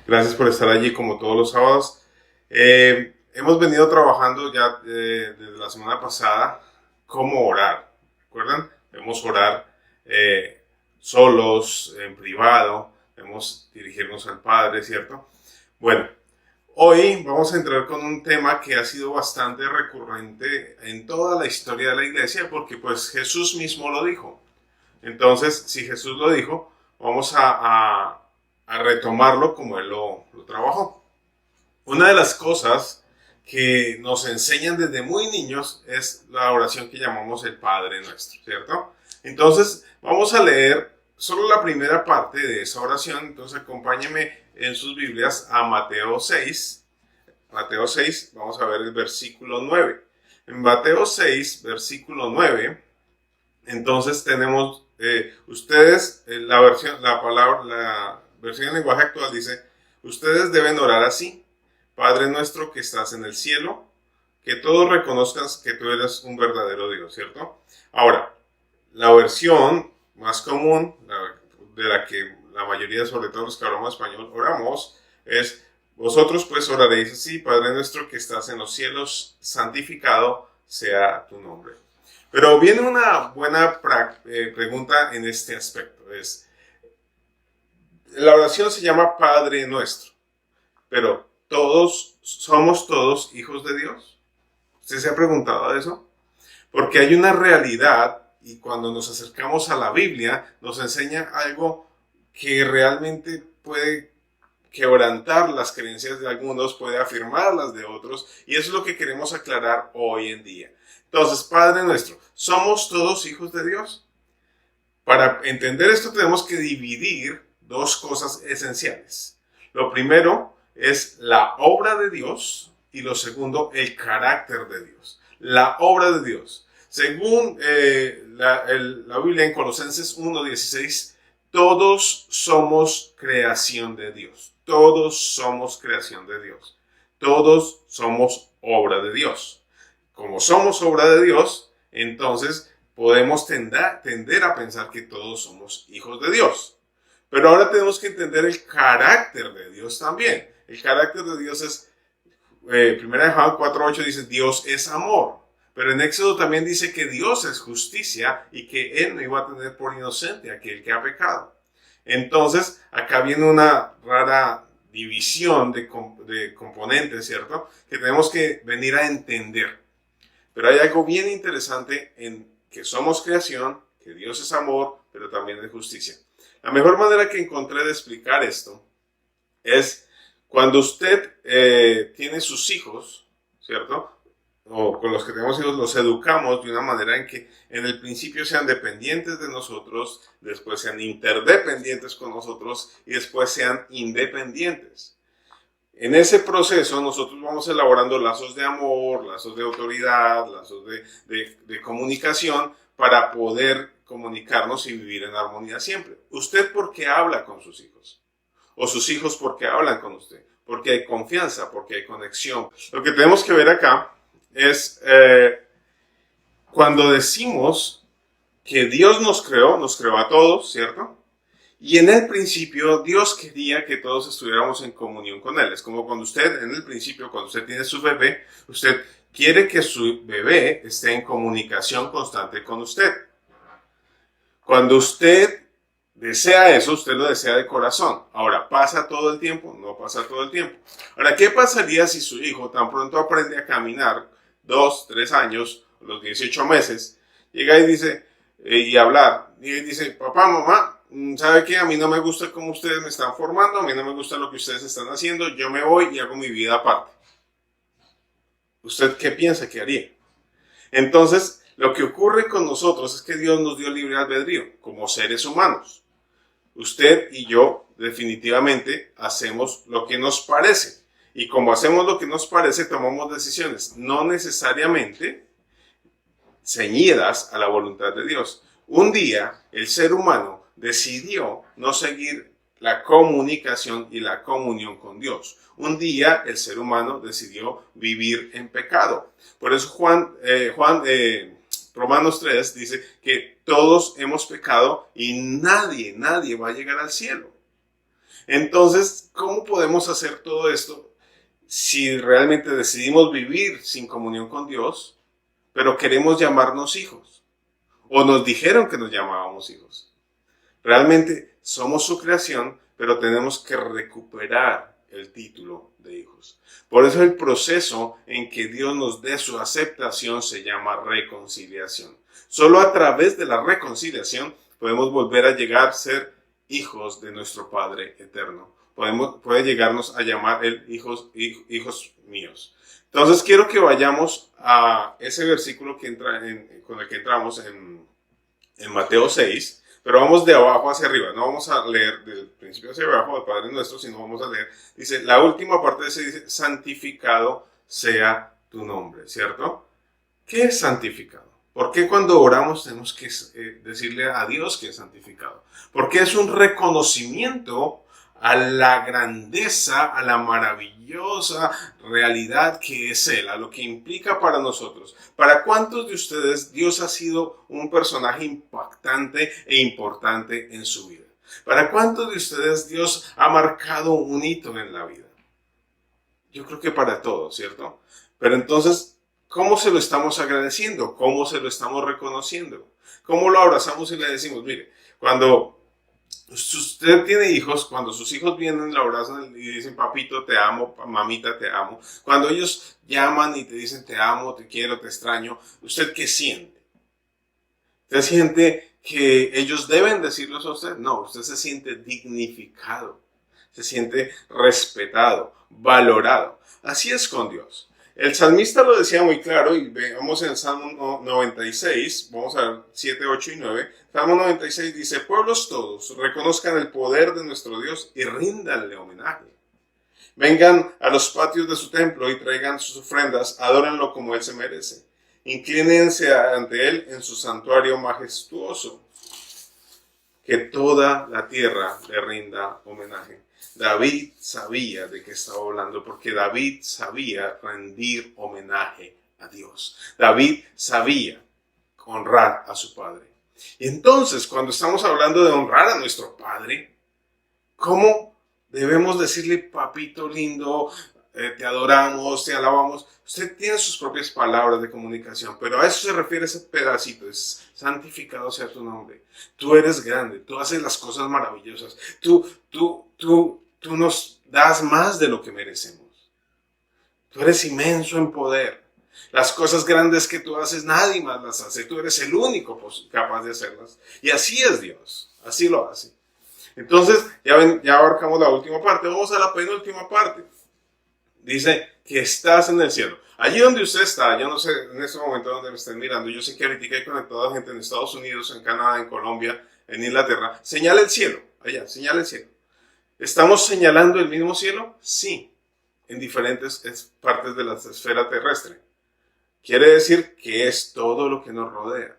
Gracias por estar allí como todos los sábados. Hemos venido trabajando ya desde la semana pasada cómo orar. ¿Recuerdan? Debemos orar solos, en privado. Debemos dirigirnos al Padre, ¿cierto? Bueno, hoy vamos a entrar con un tema que ha sido bastante recurrente en toda la historia de la iglesia porque pues Jesús mismo lo dijo. Entonces, si Jesús lo dijo, vamos a retomarlo como Él lo trabajó. Una de las cosas que nos enseñan desde muy niños es la oración que llamamos el Padre Nuestro, ¿cierto? Entonces, vamos a leer solo la primera parte de esa oración. Entonces, acompáñenme en sus Biblias a Mateo 6. Mateo 6, vamos a ver el versículo 9. En Mateo 6, versículo 9, entonces tenemos la versión en lenguaje actual dice, ustedes deben orar así: Padre nuestro que estás en el cielo, que todos reconozcan que tú eres un verdadero Dios, ¿cierto? Ahora, la versión más común, de la que la mayoría, sobre todo los que hablamos español, oramos, es: vosotros pues oraréis así: Padre nuestro que estás en los cielos, santificado sea tu nombre. Pero viene una buena pregunta en este aspecto. La oración se llama Padre Nuestro, pero somos todos hijos de Dios. ¿Usted se ha preguntado eso? Porque hay una realidad y cuando nos acercamos a la Biblia nos enseña algo que realmente puede quebrantar las creencias de algunos, puede afirmar las de otros, y eso es lo que queremos aclarar hoy en día. Entonces, Padre Nuestro, ¿somos todos hijos de Dios? Para entender esto tenemos que dividir dos cosas esenciales. Lo primero es la obra de Dios y lo segundo, el carácter de Dios. La obra de Dios. Según la Biblia en Colosenses 1:16, todos somos creación de Dios. Todos somos creación de Dios. Todos somos obra de Dios. Como somos obra de Dios, entonces podemos tender a pensar que todos somos hijos de Dios. Pero ahora tenemos que entender el carácter de Dios también. El carácter de Dios es, 1 Juan 4:8 dice, Dios es amor. Pero en Éxodo también dice que Dios es justicia y que Él no iba a tener por inocente a aquel que ha pecado. Entonces, acá viene una rara división de componentes, ¿cierto? Que tenemos que venir a entender. Pero hay algo bien interesante en que somos creación, que Dios es amor, pero también es justicia. La mejor manera que encontré de explicar esto es cuando usted tiene sus hijos, ¿cierto? O con los que tenemos hijos, los educamos de una manera en que en el principio sean dependientes de nosotros, después sean interdependientes con nosotros y después sean independientes. En ese proceso nosotros vamos elaborando lazos de amor, lazos de autoridad, lazos de comunicación para poder comunicarnos y vivir en armonía siempre. ¿Usted por qué habla con sus hijos? ¿O sus hijos por qué hablan con usted? Porque hay confianza, porque hay conexión. Lo que tenemos que ver acá es cuando decimos que Dios nos creó a todos, ¿cierto? Y en el principio Dios quería que todos estuviéramos en comunión con Él. Es como cuando usted, en el principio, cuando usted tiene su bebé, usted quiere que su bebé esté en comunicación constante con usted. Cuando usted desea eso, usted lo desea de corazón. Ahora, ¿pasa todo el tiempo? No pasa todo el tiempo. Ahora, ¿qué pasaría si su hijo tan pronto aprende a caminar, 2, 3 años, los 18 meses, llega y dice, y hablar, y dice, papá, mamá, ¿sabe qué? A mí no me gusta cómo ustedes me están formando, a mí no me gusta lo que ustedes están haciendo, yo me voy y hago mi vida aparte. ¿Usted qué piensa que haría? Entonces, lo que ocurre con nosotros es que Dios nos dio libre albedrío como seres humanos. Usted y yo definitivamente hacemos lo que nos parece. Y como hacemos lo que nos parece, tomamos decisiones no necesariamente ceñidas a la voluntad de Dios. Un día, el ser humano decidió no seguir la comunicación y la comunión con Dios. Un día, el ser humano decidió vivir en pecado. Por eso Romanos 3 dice que todos hemos pecado y nadie va a llegar al cielo. Entonces, ¿cómo podemos hacer todo esto si realmente decidimos vivir sin comunión con Dios, pero queremos llamarnos hijos? O nos dijeron que nos llamábamos hijos. Realmente somos su creación, pero tenemos que recuperar el título de hijos. Por eso el proceso en que Dios nos dé su aceptación se llama reconciliación. Solo a través de la reconciliación podemos volver a llegar a ser hijos de nuestro Padre eterno. Puede llegarnos a llamar hijos míos. Entonces quiero que vayamos a ese versículo con el que entramos en Mateo 6, pero vamos de abajo hacia arriba. No vamos a leer del principio hacia abajo del Padre Nuestro, sino vamos a leer. Dice, la última parte de ese dice, santificado sea tu nombre, ¿cierto? ¿Qué es santificado? ¿Por qué cuando oramos tenemos que decirle a Dios que es santificado? Porque es un reconocimiento a la grandeza, a la maravillosa realidad que es Él, a lo que implica para nosotros. ¿Para cuántos de ustedes Dios ha sido un personaje impactante e importante en su vida? ¿Para cuántos de ustedes Dios ha marcado un hito en la vida? Yo creo que para todos, ¿cierto? Pero entonces, ¿cómo se lo estamos agradeciendo? ¿Cómo se lo estamos reconociendo? ¿Cómo lo abrazamos y le decimos, mire, cuando usted tiene hijos, cuando sus hijos vienen, lo abrazan y dicen, papito, te amo, mamita, te amo. Cuando ellos llaman y te dicen, te amo, te quiero, te extraño, ¿usted qué siente? ¿Usted siente que ellos deben decirlo a usted? No, usted se siente dignificado, se siente respetado, valorado. Así es con Dios. El salmista lo decía muy claro y veamos en el Salmo 96, vamos a ver 7, 8 y 9. Salmo 96 dice, pueblos todos, reconozcan el poder de nuestro Dios y ríndanle homenaje. Vengan a los patios de su templo y traigan sus ofrendas, adórenlo como Él se merece. Inclínense ante Él en su santuario majestuoso. Que toda la tierra le rinda homenaje. David sabía de qué estaba hablando, porque David sabía rendir homenaje a Dios. David sabía honrar a su padre. Y entonces, cuando estamos hablando de honrar a nuestro padre, ¿cómo debemos decirle, papito lindo, te adoramos, te alabamos? Usted tiene sus propias palabras de comunicación, pero a eso se refiere ese pedacito, es santificado sea tu nombre. Tú eres grande, tú haces las cosas maravillosas, tú nos das más de lo que merecemos. Tú eres inmenso en poder. Las cosas grandes que tú haces, nadie más las hace. Tú eres el único capaz de hacerlas. Y así es Dios, así lo hace. Entonces, ya abarcamos la última parte. Vamos a la penúltima parte. Dice que estás en el cielo. Allí donde usted está, yo no sé en este momento donde me estén mirando, yo sé que ahorita hay conectada gente en Estados Unidos, en Canadá, en Colombia, en Inglaterra. Señala el cielo, allá, señala el cielo. ¿Estamos señalando el mismo cielo? Sí, en diferentes partes de la esfera terrestre. Quiere decir que es todo lo que nos rodea.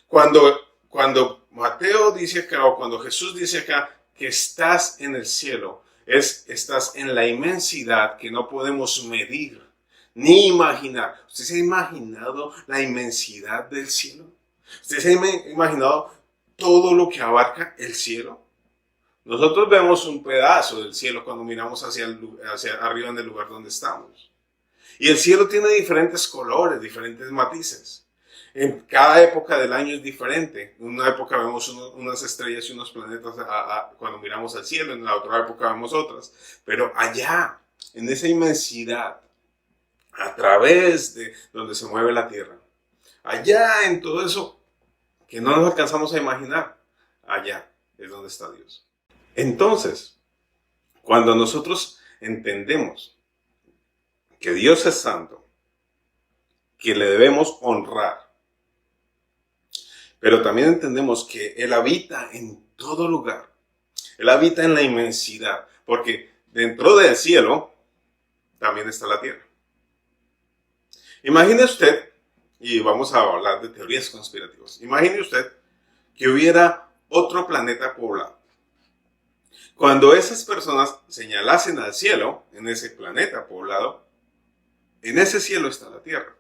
Cuando Mateo dice acá, o cuando Jesús dice acá, que estás en el cielo, estás en la inmensidad que no podemos medir ni imaginar. ¿Usted se ha imaginado la inmensidad del cielo? ¿Usted se ha imaginado todo lo que abarca el cielo? Nosotros vemos un pedazo del cielo cuando miramos hacia arriba en el lugar donde estamos. Y el cielo tiene diferentes colores, diferentes matices. En cada época del año es diferente. En una época vemos unas estrellas y unos planetas cuando miramos al cielo, en la otra época vemos otras. Pero allá, en esa inmensidad, a través de donde se mueve la tierra, allá en todo eso que no nos alcanzamos a imaginar, allá es donde está Dios. Entonces, cuando nosotros entendemos que Dios es santo, que le debemos honrar, pero también entendemos que Él habita en todo lugar. Él habita en la inmensidad, porque dentro del cielo también está la tierra. Imagine usted, y vamos a hablar de teorías conspirativas, imagine usted que hubiera otro planeta poblado. Cuando esas personas señalasen al cielo, en ese planeta poblado, en ese cielo está la tierra.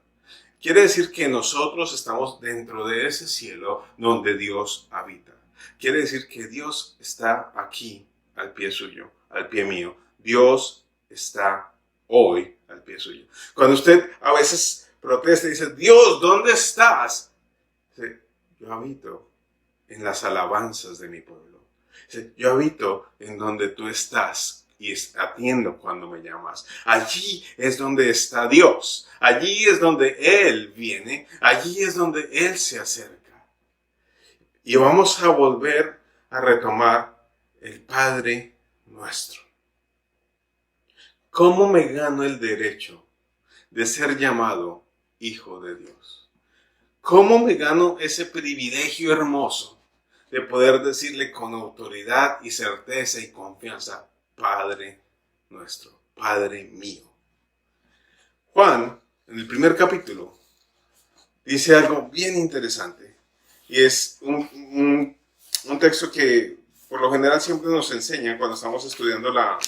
Quiere decir que nosotros estamos dentro de ese cielo donde Dios habita. Quiere decir que Dios está aquí, al pie suyo, al pie mío. Dios está hoy al pie suyo. Cuando usted a veces protesta y dice, Dios, ¿dónde estás? Dice, yo habito en las alabanzas de mi pueblo. Dice, yo habito en donde tú estás y atiendo cuando me llamas. Allí es donde está Dios. Allí es donde Él viene. Allí es donde Él se acerca. Y vamos a volver a retomar el Padre nuestro. ¿Cómo me gano el derecho de ser llamado hijo de Dios? ¿Cómo me gano ese privilegio hermoso de poder decirle con autoridad y certeza y confianza, Padre nuestro, Padre mío? Juan, en el primer capítulo, dice algo bien interesante. Y es un texto que por lo general siempre nos enseñan cuando estamos estudiando la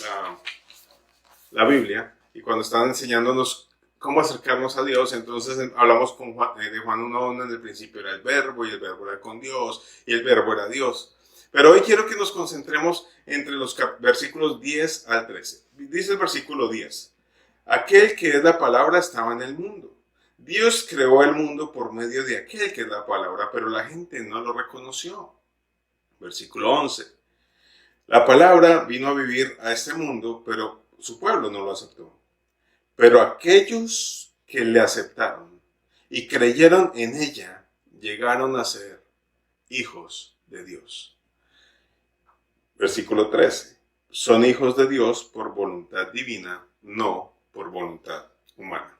Biblia y cuando están enseñándonos cómo acercarnos a Dios. Entonces hablamos de Juan 1:1, en el principio era el verbo y el verbo era con Dios y el verbo era Dios. Pero hoy quiero que nos concentremos entre los versículos 10 al 13. Dice el versículo 10, aquel que es la palabra estaba en el mundo. Dios creó el mundo por medio de aquel que es la palabra, pero la gente no lo reconoció. Versículo 11, la palabra vino a vivir a este mundo, pero su pueblo no lo aceptó. Pero aquellos que le aceptaron y creyeron en ella, llegaron a ser hijos de Dios. Versículo 13. Son hijos de Dios por voluntad divina, no por voluntad humana.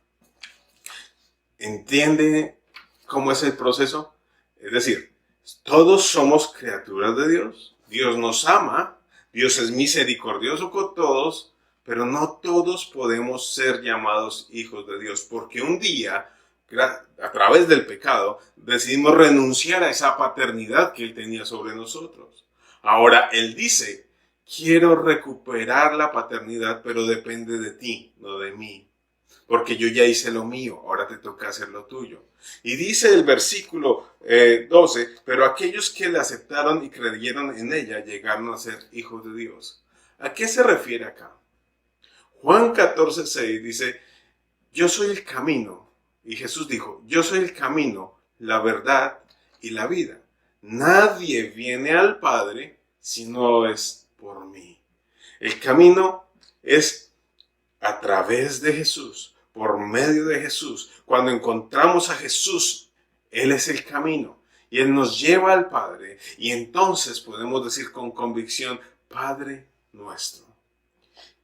¿Entiende cómo es el proceso? Es decir, todos somos criaturas de Dios. Dios nos ama, Dios es misericordioso con todos, pero no todos podemos ser llamados hijos de Dios, porque un día, a través del pecado, decidimos renunciar a esa paternidad que Él tenía sobre nosotros. Ahora, Él dice, quiero recuperar la paternidad, pero depende de ti, no de mí. Porque yo ya hice lo mío, ahora te toca hacer lo tuyo. Y dice el versículo 12, pero aquellos que le aceptaron y creyeron en ella, llegaron a ser hijos de Dios. ¿A qué se refiere acá? Juan 14:6 dice, yo soy el camino. Y Jesús dijo, yo soy el camino, la verdad y la vida. Nadie viene al Padre si no es por mí. El camino es a través de Jesús, por medio de Jesús. Cuando encontramos a Jesús, Él es el camino y Él nos lleva al Padre. Y entonces podemos decir con convicción, Padre nuestro.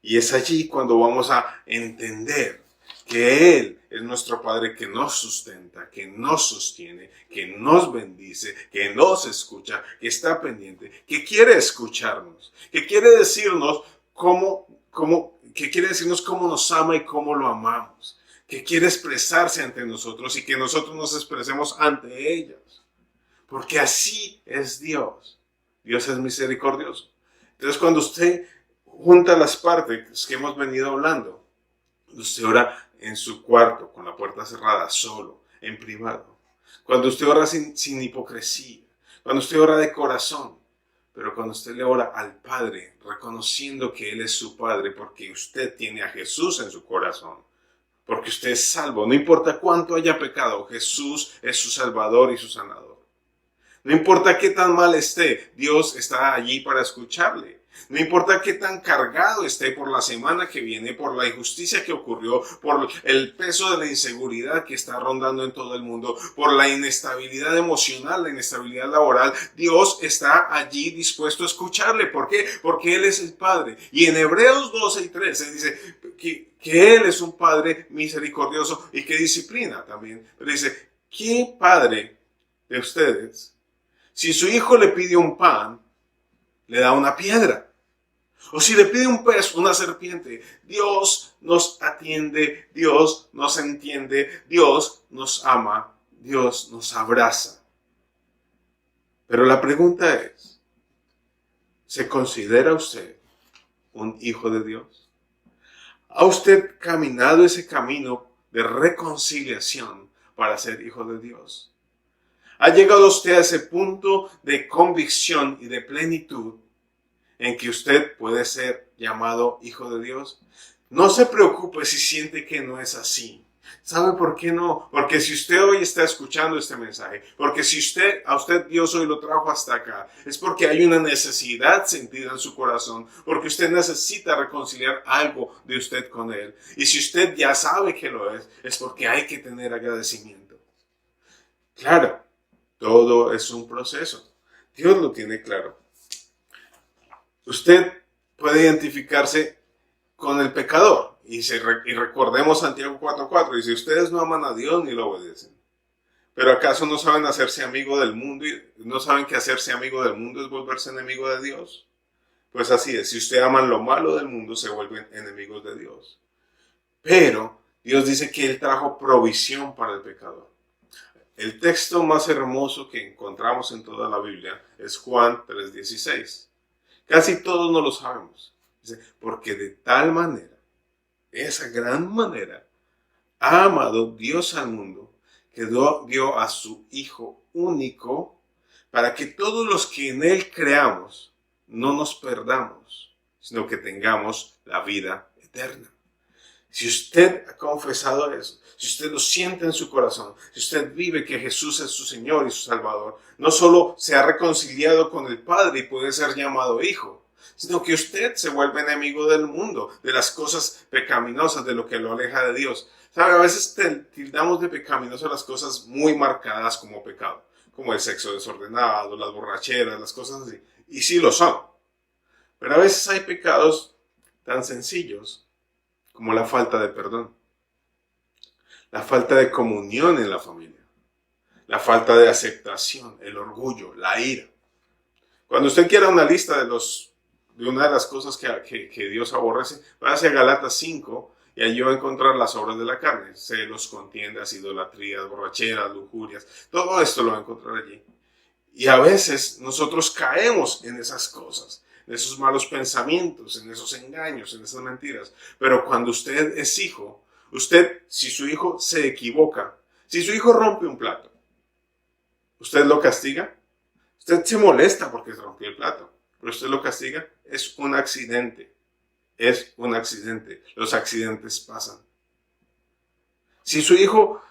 Y es allí cuando vamos a entender que Él es nuestro Padre que nos sustenta, que nos sostiene, que nos bendice, que nos escucha, que está pendiente, que quiere escucharnos, que quiere decirnos cómo nos ama y cómo lo amamos, que quiere expresarse ante nosotros y que nosotros nos expresemos ante ellos. Porque así es Dios. Dios es misericordioso. Entonces cuando usted junta las partes que hemos venido hablando, usted ora en su cuarto, con la puerta cerrada, solo, en privado. Cuando usted ora sin hipocresía, cuando usted ora de corazón, pero cuando usted le ora al Padre, reconociendo que Él es su Padre, porque usted tiene a Jesús en su corazón, porque usted es salvo, no importa cuánto haya pecado, Jesús es su Salvador y su sanador. No importa qué tan mal esté, Dios está allí para escucharle. No importa qué tan cargado esté por la semana que viene, por la injusticia que ocurrió, por el peso de la inseguridad que está rondando en todo el mundo, por la inestabilidad emocional, la inestabilidad laboral, Dios está allí dispuesto a escucharle. ¿Por qué? Porque Él es el Padre. Y en Hebreos 12:13 dice que Él es un Padre misericordioso y que disciplina también. Pero dice, ¿qué padre de ustedes, si su hijo le pide un pan, le da una piedra? O si le pide un pez, una serpiente. Dios nos atiende, Dios nos entiende, Dios nos ama, Dios nos abraza. Pero la pregunta es, ¿se considera usted un hijo de Dios? ¿Ha usted caminado ese camino de reconciliación para ser hijo de Dios? ¿Ha llegado usted a ese punto de convicción y de plenitud en que usted puede ser llamado hijo de Dios? No se preocupe si siente que no es así. ¿Sabe por qué no? Porque si usted hoy está escuchando este mensaje, porque si a usted Dios hoy lo trajo hasta acá, es porque hay una necesidad sentida en su corazón, porque usted necesita reconciliar algo de usted con Él. Y si usted ya sabe que lo es porque hay que tener agradecimiento. Claro, todo es un proceso. Dios lo tiene claro. Usted puede identificarse con el pecador. Y recordemos Santiago 4:4, dice, ustedes no aman a Dios ni lo obedecen. ¿Pero acaso no saben hacerse amigo del mundo y no saben que hacerse amigo del mundo es volverse enemigo de Dios? Pues así es, si ustedes aman lo malo del mundo, se vuelven enemigos de Dios. Pero Dios dice que Él trajo provisión para el pecador. El texto más hermoso que encontramos en toda la Biblia es Juan 3:16. Casi todos no lo sabemos. Dice, porque de tal manera, esa gran manera, ha amado Dios al mundo, que dio a su Hijo único, para que todos los que en Él creamos no nos perdamos, sino que tengamos la vida eterna. Si usted ha confesado eso, si usted lo siente en su corazón, si usted vive que Jesús es su Señor y su Salvador, no solo se ha reconciliado con el Padre y puede ser llamado hijo, sino que usted se vuelve enemigo del mundo, de las cosas pecaminosas, de lo que lo aleja de Dios. ¿Sabe? A veces tildamos de pecaminoso las cosas muy marcadas como pecado, como el sexo desordenado, las borracheras, las cosas así. Y sí lo son. Pero a veces hay pecados tan sencillos como la falta de perdón, la falta de comunión en la familia, la falta de aceptación, el orgullo, la ira. Cuando usted quiera una lista de una de las cosas que Dios aborrece, váyase a Galatas 5 y allí va a encontrar las obras de la carne, celos, contiendas, idolatrías, borracheras, lujurias, todo esto lo va a encontrar allí. Y a veces nosotros caemos en esas cosas, en esos malos pensamientos, en esos engaños, en esas mentiras. Pero cuando usted es hijo, si su hijo se equivoca, si su hijo rompe un plato, ¿usted lo castiga? Usted se molesta porque rompió el plato, pero usted lo castiga. Es un accidente. Es un accidente. Los accidentes pasan. Si su hijo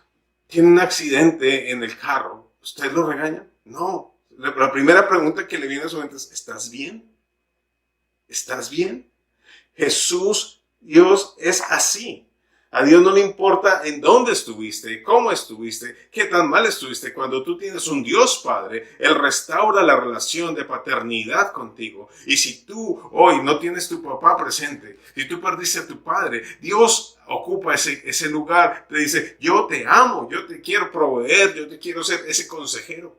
tiene un accidente en el carro, ¿usted lo regaña? No. La primera pregunta que le viene a su mente es, ¿estás bien? ¿Estás bien? Jesús, Dios, es así. A Dios no le importa en dónde estuviste, cómo estuviste, qué tan mal estuviste. Cuando tú tienes un Dios Padre, Él restaura la relación de paternidad contigo. Y si tú hoy no tienes tu papá presente, si tú perdiste a tu padre, Dios ocupa ese lugar. Te dice, yo te amo, yo te quiero proveer, yo te quiero ser ese consejero.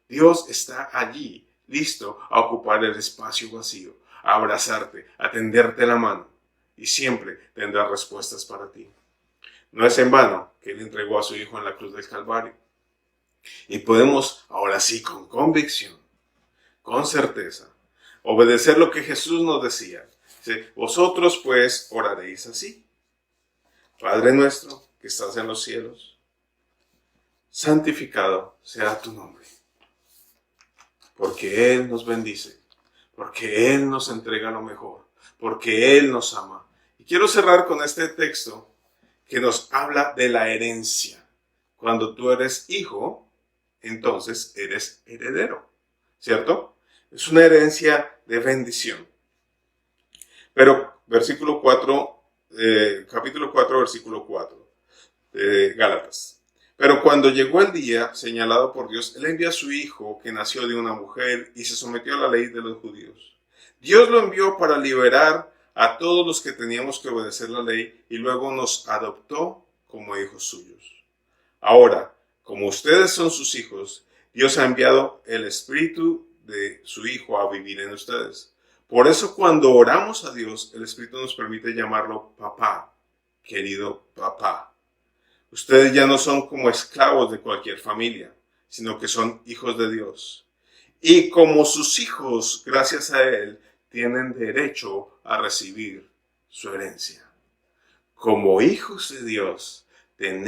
Dios está allí, listo a ocupar el espacio vacío, a abrazarte, a tenderte la mano. Y siempre tendrá respuestas para ti. No es en vano que Él entregó a su Hijo en la cruz del Calvario. Y podemos, ahora sí, con convicción, con certeza, obedecer lo que Jesús nos decía. Dice, vosotros pues oraréis así. Padre nuestro que estás en los cielos, santificado sea tu nombre. Porque Él nos bendice, porque Él nos entrega lo mejor, porque Él nos ama. Y quiero cerrar con este texto que nos habla de la herencia. Cuando tú eres hijo, entonces eres heredero, ¿cierto? Es una herencia de bendición. Pero capítulo 4, versículo 4 de Gálatas. Pero cuando llegó el día señalado por Dios, Él envió a su hijo que nació de una mujer y se sometió a la ley de los judíos. Dios lo envió para liberar a todos los que teníamos que obedecer la ley y luego nos adoptó como hijos suyos. Ahora, como ustedes son sus hijos, Dios ha enviado el Espíritu de su Hijo a vivir en ustedes. Por eso cuando oramos a Dios, el Espíritu nos permite llamarlo papá, querido papá. Ustedes ya no son como esclavos de cualquier familia, sino que son hijos de Dios. Y como sus hijos, gracias a Él, tienen derecho a recibir su herencia. Como hijos de Dios, tenemos